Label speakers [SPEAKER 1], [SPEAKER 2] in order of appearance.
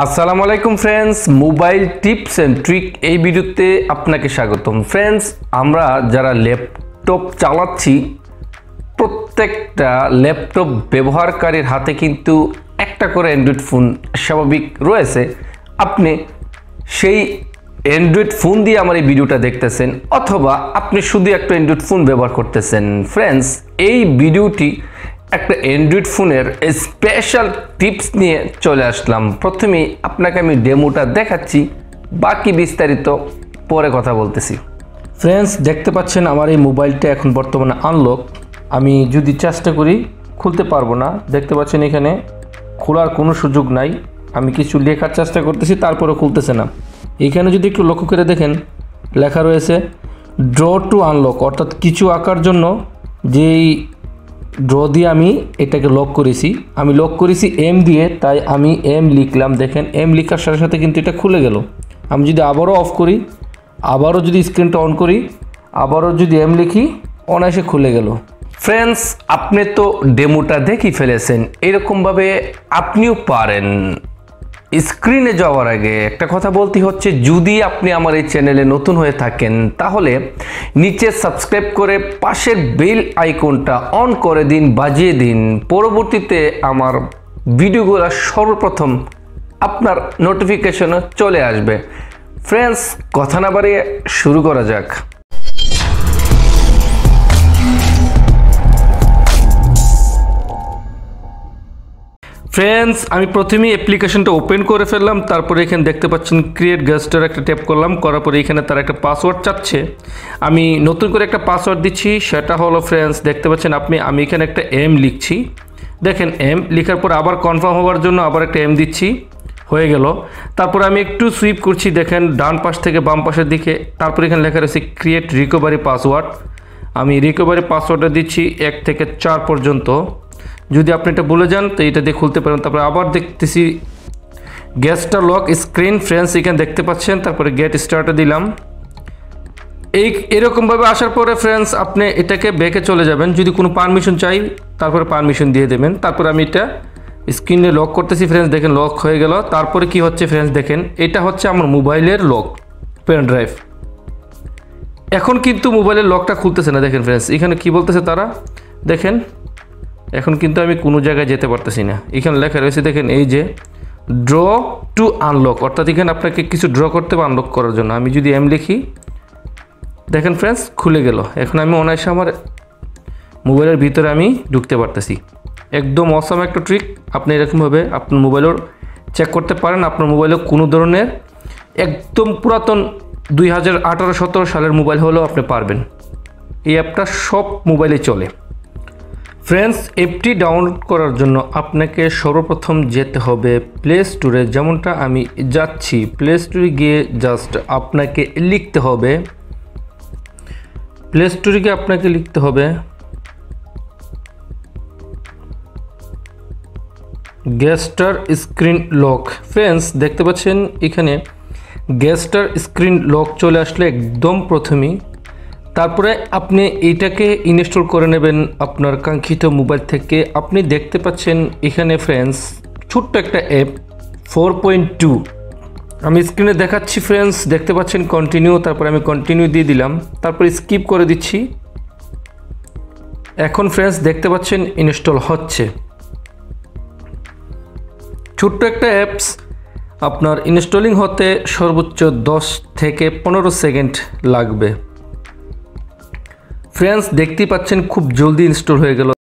[SPEAKER 1] আসসালামু আলাইকুম friends, mobile tips and trick এই ভিডিওতে আপনাকে স্বাগতম। ফ্রেন্ডস, আমরা যারা ল্যাপটপ চালাচ্ছি প্রত্যেকটা ল্যাপটপ ব্যবহারকারীর হাতে কিন্তু একটা করে অ্যান্ড্রয়েড ফোন স্বাভাবিক রয়েছে। আপনি সেই অ্যান্ড্রয়েড ফোন দিয়ে আমার এই ভিডিওটা দেখতেছেন অথবা আপনি শুধু একটা অ্যান্ড্রয়েড ফোন ব্যবহার করতেছেন। ফ্রেন্ডস, এই ভিডিওটি একটা অ্যান্ড্রয়েড ফোনের স্পেশাল টিপস নিয়ে চলে আসলাম। প্রথমেই আপনাকে আমি ডেমোটা দেখাচ্ছি, বাকি বিস্তারিত পরে কথা বলতেছি। ফ্রেন্ডস, দেখতে পাচ্ছেন আমার এই মোবাইলটা এখন বর্তমানে আনলক। আমি যদি চেষ্টা করি খুলতে পারবো না। দেখতে পাচ্ছেন এখানে খোলার কোনো সুযোগ নাই। আমি কিছু লেখার চেষ্টা করতেছি, তারপরে খুলতেছে না। এখানে যদি একটু লক্ষ্য করে দেখেন লেখা রয়েছে ড্র টু আনলক, অর্থাৎ কিছু আঁকার জন্য যেই ড্র দিয়ে আমি এটাকে লক করেছি। আমি লক করেছি এম দিয়ে, তাই আমি এম লিখলাম। দেখেন এম লেখার সাথে সাথে কিন্তু এটা খুলে গেল। আমি যদি আবারও অফ করি, আবারও যদি স্ক্রিনটা অন করি, আবারও যদি এম লিখি, অনায়াসে খুলে গেল। ফ্রেন্ডস, আপনি তো ডেমোটা দেখেই ফেলেছেন, এরকমভাবে আপনিও পারেন। স্ক্রিনে যাওয়ার আগে একটা কথা বলতে হচ্ছে, যদি আপনি আমার এই চ্যানেলে নতুন হয়ে থাকেন তাহলে নিচে সাবস্ক্রাইব করে পাশের বেল আইকনটা অন করে দিন, বাজিয়ে দিন। পরবর্তীতে আমার ভিডিওগুলো সর্বপ্রথম আপনার নোটিফিকেশনে চলে আসবে। ফ্রেন্ডস, কথা না বাড়িয়ে শুরু করা যাক। ফ্রেন্ডস, আমি প্রথমেই অ্যাপ্লিকেশনটা ওপেন করে ফেললাম। তারপরে এখানে দেখতে পাচ্ছেন ক্রিয়েট গেস্টার একটা ট্যাপ করলাম। করার পরে এখানে তার একটা পাসওয়ার্ড চাচ্ছে। আমি নতুন করে একটা পাসওয়ার্ড দিচ্ছি, সেটা হলো ফ্রেন্ডস দেখতে পাচ্ছেন আমি এখানে একটা এম লিখছি। দেখেন এম লেখার পর আবার কনফার্ম হওয়ার জন্য আবার একটা এম দিচ্ছি, হয়ে গেল। তারপরে আমি একটু সুইপ করছি, দেখেন ডান পাশ থেকে বাম পাশের দিকে। তারপরে এখানে লেখা রয়েছে ক্রিয়েট রিকভারি পাসওয়ার্ড। আমি রিকভারি পাসওয়ার্ডটা দিচ্ছি 1 থেকে 4 পর্যন্ত। যদি আপনি এটা বলে যান তো এটা দিয়ে খুলতে পারেন। তারপরে আবার দেখতেছি গ্যাসটা লক স্ক্রিন। ফ্রেন্ডস, এখানে দেখতে পাচ্ছেন। তারপরে গেট স্টার্টে দিলাম। এরকমভাবে আসার পরে ফ্রেন্ডস আপনি এটাকে ব্যাকে চলে যাবেন। যদি কোনো পারমিশন চাই তারপরে পারমিশন দিয়ে দেবেন। তারপরে আমি এটা স্ক্রিনে লক করতেছি। ফ্রেন্ডস দেখেন লক হয়ে গেল। তারপরে কি হচ্ছে ফ্রেন্ডস দেখেন, এটা হচ্ছে আমার মোবাইলের লক পেন ড্রাইভ। এখন কিন্তু মোবাইলের লকটা খুলতেছে না। দেখেন ফ্রেন্ডস এখানে কি বলতেছে তারা, দেখেন এখন কিন্তু আমি কোনো জায়গায় যেতে পারতেছি না। এখানে লেখা রয়েছে দেখেন এই যে ড্র টু আনলক, অর্থাৎ এখানে আপনাকে কিছু ড্র করতে বা আনলক করার জন্য। আমি যদি এম লিখি, দেখেন ফ্রেন্ডস খুলে গেল। এখন আমি অনায়াসে আমার মোবাইলের ভিতরে আমি ঢুকতে পারতেছি। একদম অসাম একটা ট্রিক। আপনি এরকমভাবে আপনার মোবাইলের চেক করতে পারেন। আপনার মোবাইলে কোনো ধরনের একদম পুরাতন 2018-17 সালের মোবাইল হলেও আপনি পারবেন। এই অ্যাপটা সব মোবাইলে চলে। ফ্রেন্ডস, অ্যাপটি ডাউনলোড করার জন্য আপনাকে সর্বপ্রথম যেতে হবে প্লে স্টোরে। যেমনটা আমি যাচ্ছি, প্লে স্টোরে গিয়ে জাস্ট আপনাকে লিখতে হবে, প্লে স্টোরে গিয়ে আপনাকে লিখতে হবে গেস্টার স্ক্রিন লক। ফ্রেন্ডস দেখতে পাচ্ছেন এখানে গেস্টার স্ক্রিন লক চলে আসলে একদম প্রথমেই। তারপরে আপনি এইটাকে ইনস্টল করে নেবেন আপনার কাঙ্ক্ষিত মোবাইল থেকে। আপনি দেখতে পাচ্ছেন এখানে ফ্রেন্ডস ছোট্ট একটা অ্যাপ 4.2 আমি স্ক্রিনে দেখাচ্ছি। ফ্রেন্ডস দেখতে পাচ্ছেন কন্টিনিউ, তারপরে আমি কন্টিনিউ দিয়ে দিলাম, তারপরে স্কিপ করে দিচ্ছি। এখন ফ্রেন্ডস দেখতে পাচ্ছেন ইনস্টল হচ্ছে। ছোট্ট একটা অ্যাপস আপনার ইনস্টলিং হতে সর্বোচ্চ 10 থেকে 15 সেকেন্ড লাগবে। ফ্রেন্ডস দেখতেই পাচ্ছেন খুব জলদি ইনস্টল হয়ে গেল।